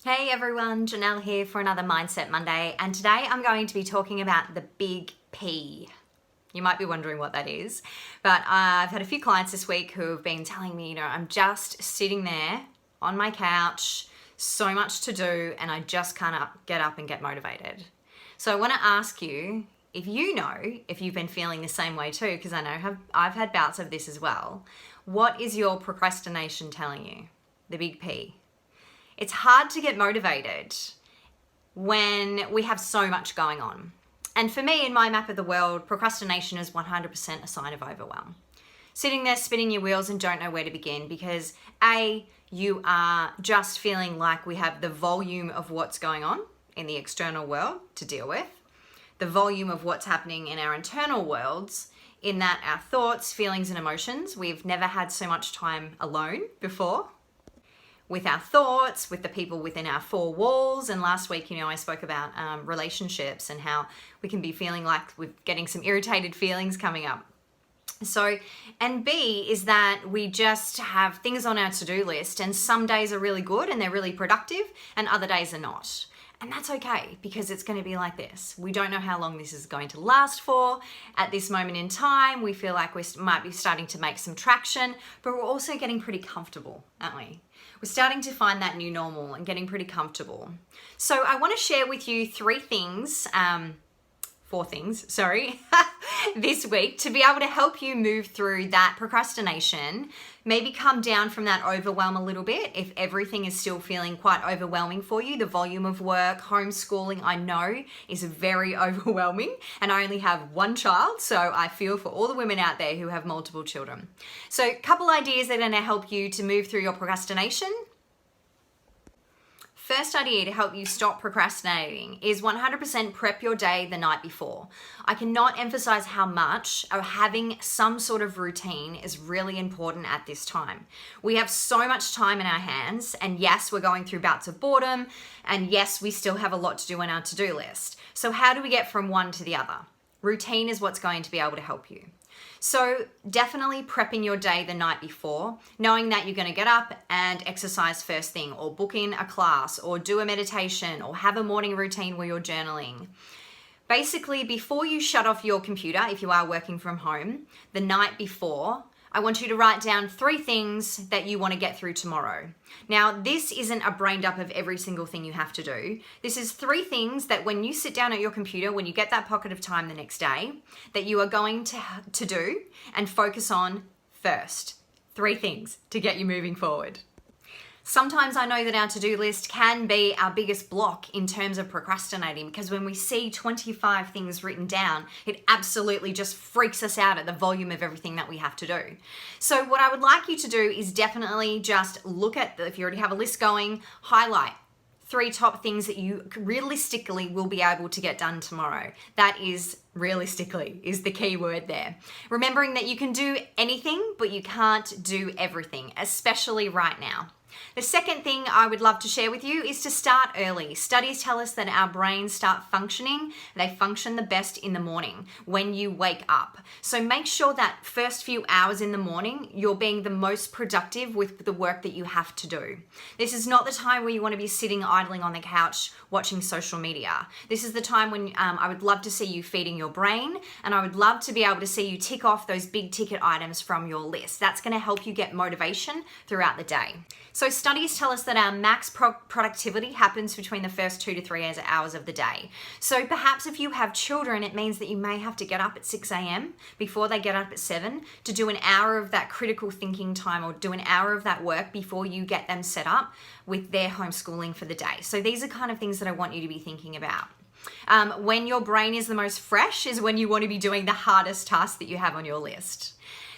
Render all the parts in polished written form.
Hey everyone, Janelle here for another Mindset Monday, and today I'm going to be talking about the big P. You might be wondering what that is, but I've had a few clients this week who have been telling me, I'm just sitting there on my couch, so much to do, and I just can't get up and get motivated. So I want to ask you, if you've been feeling the same way too, because I know I've had bouts of this as well, what is your procrastination telling you? The big P. It's hard to get motivated when we have so much going on. And for me, in my map of the world, procrastination is 100% a sign of overwhelm. Sitting there spinning your wheels and don't know where to begin because A, you are just feeling like we have the volume of what's going on in the external world to deal with, the volume of what's happening in our internal worlds, in that our thoughts, feelings, and emotions, we've never had so much time alone before. With our thoughts, with the people within our four walls. And last week, I spoke about relationships and how we can be feeling like we're getting some irritated feelings coming up. So, and B is that we just have things on our to-do list, and some days are really good and they're really productive and other days are not. And that's okay, because it's going to be like this. We don't know how long this is going to last for. At this moment in time, we feel like we might be starting to make some traction, but we're also getting pretty comfortable, aren't we? We're starting to find that new normal and getting pretty comfortable. So I want to share with you four things, this week to be able to help you move through that procrastination, maybe come down from that overwhelm a little bit if everything is still feeling quite overwhelming for you. The volume of work, homeschooling, I know is very overwhelming, and I only have one child, so I feel for all the women out there who have multiple children. So a couple ideas that are going to help you to move through your procrastination. First idea to help you stop procrastinating is 100% prep your day the night before. I cannot emphasize how much having some sort of routine is really important at this time. We have so much time in our hands, and yes, we're going through bouts of boredom, and yes, we still have a lot to do on our to-do list. So how do we get from one to the other? Routine is what's going to be able to help you. So definitely prepping your day the night before, knowing that you're going to get up and exercise first thing, or book in a class, or do a meditation, or have a morning routine where you're journaling. Basically, before you shut off your computer, if you are working from home, the night before, I want you to write down 3 things that you want to get through tomorrow. Now, this isn't a brain dump of every single thing you have to do. This is 3 things that when you sit down at your computer, when you get that pocket of time the next day, that you are going to do and focus on first. 3 things to get you moving forward. Sometimes I know that our to-do list can be our biggest block in terms of procrastinating, because when we see 25 things written down, it absolutely just freaks us out at the volume of everything that we have to do. So what I would like you to do is definitely just look at, if you already have a list going, highlight 3 top things that you realistically will be able to get done tomorrow. That is realistically is the key word there. Remembering that you can do anything, but you can't do everything, especially right now. The second thing I would love to share with you is to start early. Studies tell us that our brains start functioning, they function the best in the morning when you wake up. So make sure that first few hours in the morning, you're being the most productive with the work that you have to do. This is not the time where you want to be sitting idling on the couch watching social media. This is the time when I would love to see you feeding your brain, and I would love to be able to see you tick off those big ticket items from your list. That's going to help you get motivation throughout the day. So studies tell us that our max productivity happens between the first 2 to 3 hours of the day. So perhaps if you have children, it means that you may have to get up at 6 a.m. before they get up at 7 to do an hour of that critical thinking time, or do an hour of that work before you get them set up with their homeschooling for the day. So these are kind of things that I want you to be thinking about. When your brain is the most fresh is when you want to be doing the hardest tasks that you have on your list.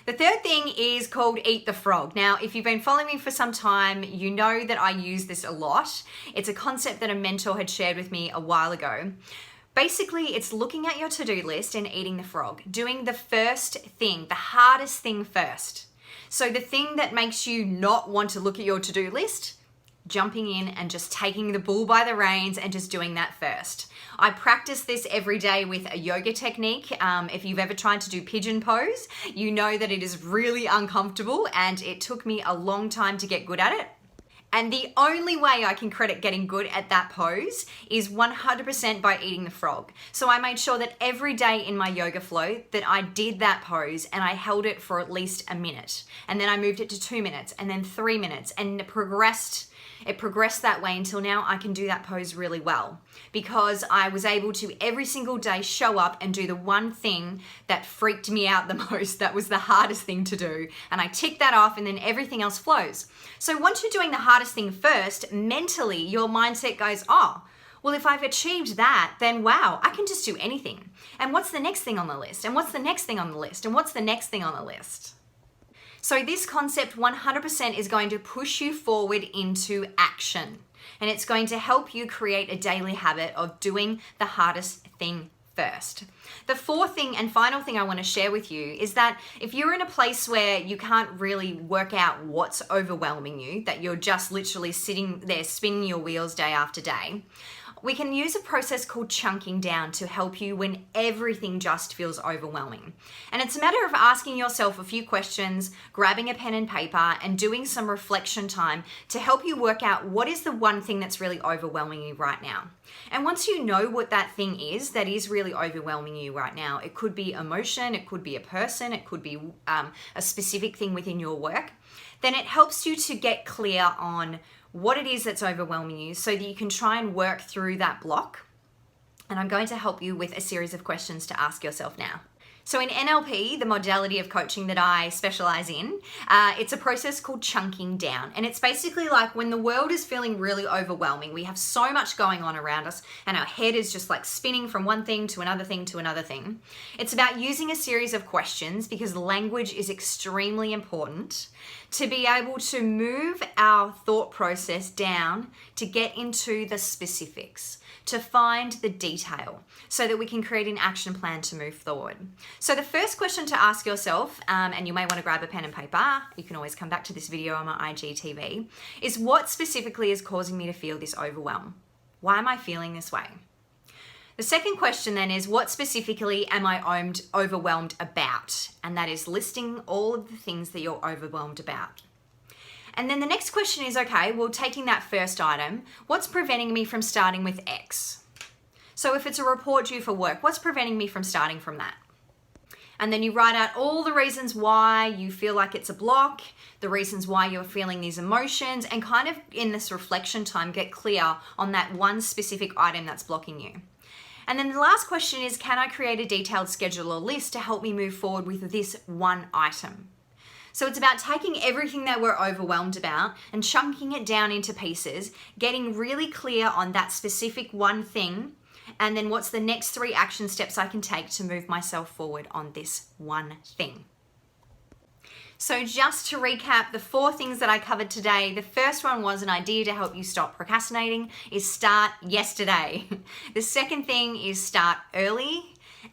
The third thing is called eat the frog. Now, if you've been following me for some time, you know that I use this a lot. It's a concept that a mentor had shared with me a while ago. Basically, it's looking at your to-do list and eating the frog, doing the first thing, the hardest thing first. So the thing that makes you not want to look at your to-do list, jumping in and just taking the bull by the reins and just doing that first. I practice this every day with a yoga technique. If you've ever tried to do pigeon pose, you know that it is really uncomfortable, and it took me a long time to get good at it. And the only way I can credit getting good at that pose is 100% by eating the frog. So I made sure that every day in my yoga flow that I did that pose and I held it for at least a minute. And then I moved it to 2 minutes and then 3 minutes, and it progressed that way until now I can do that pose really well, because I was able to every single day show up and do the one thing that freaked me out the most, that was the hardest thing to do, and I tick that off and then everything else flows. So once you're doing the hardest thing first, mentally your mindset goes, oh, well, if I've achieved that, then wow, I can just do anything. And what's the next thing on the list? And what's the next thing on the list? And what's the next thing on the list? So this concept 100% is going to push you forward into action, and it's going to help you create a daily habit of doing the hardest thing first. The fourth thing and final thing I want to share with you is that if you're in a place where you can't really work out what's overwhelming you, that you're just literally sitting there spinning your wheels day after day, we can use a process called chunking down to help you when everything just feels overwhelming. And it's a matter of asking yourself a few questions, grabbing a pen and paper, and doing some reflection time to help you work out what is the one thing that's really overwhelming you right now. And once you know what that thing is that is really overwhelming you right now, it could be emotion, it could be a person, it could be a specific thing within your work, then it helps you to get clear on what it is that's overwhelming you so that you can try and work through that block. And I'm going to help you with a series of questions to ask yourself now. So in NLP, the modality of coaching that I specialize in, it's a process called chunking down. And it's basically like when the world is feeling really overwhelming, we have so much going on around us and our head is just like spinning from one thing to another thing to another thing. It's about using a series of questions, because language is extremely important, to be able to move our thought process down to get into the specifics, to find the detail, so that we can create an action plan to move forward. So the first question to ask yourself, and you may want to grab a pen and paper, you can always come back to this video on my IGTV, is what specifically is causing me to feel this overwhelm? Why am I feeling this way? The second question then is, what specifically am I overwhelmed about? And that is listing all of the things that you're overwhelmed about. And then the next question is, okay, well, taking that first item, what's preventing me from starting with X? So if it's a report due for work, what's preventing me from starting from that? And then you write out all the reasons why you feel like it's a block, the reasons why you're feeling these emotions, and kind of in this reflection time, get clear on that one specific item that's blocking you. And then the last question is, can I create a detailed schedule or list to help me move forward with this one item? So it's about taking everything that we're overwhelmed about and chunking it down into pieces, getting really clear on that specific one thing, and then what's the next 3 action steps I can take to move myself forward on this one thing. So just to recap, the 4 things that I covered today, the first one was an idea to help you stop procrastinating is start yesterday. The second thing is start early.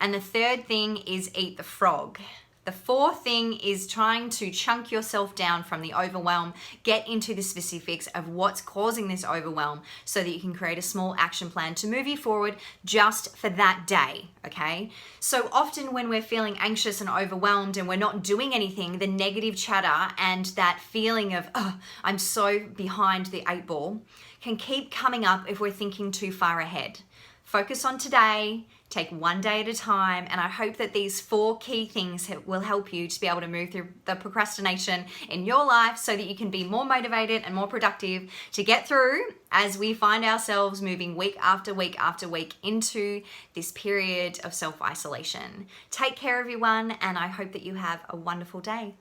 And the third thing is eat the frog. The fourth thing is trying to chunk yourself down from the overwhelm, get into the specifics of what's causing this overwhelm so that you can create a small action plan to move you forward just for that day, okay? So often when we're feeling anxious and overwhelmed and we're not doing anything, the negative chatter and that feeling of, oh, I'm so behind the 8 ball can keep coming up if we're thinking too far ahead. Focus on today, take one day at a time, and I hope that these 4 key things will help you to be able to move through the procrastination in your life so that you can be more motivated and more productive to get through as we find ourselves moving week after week after week into this period of self-isolation. Take care, everyone, and I hope that you have a wonderful day.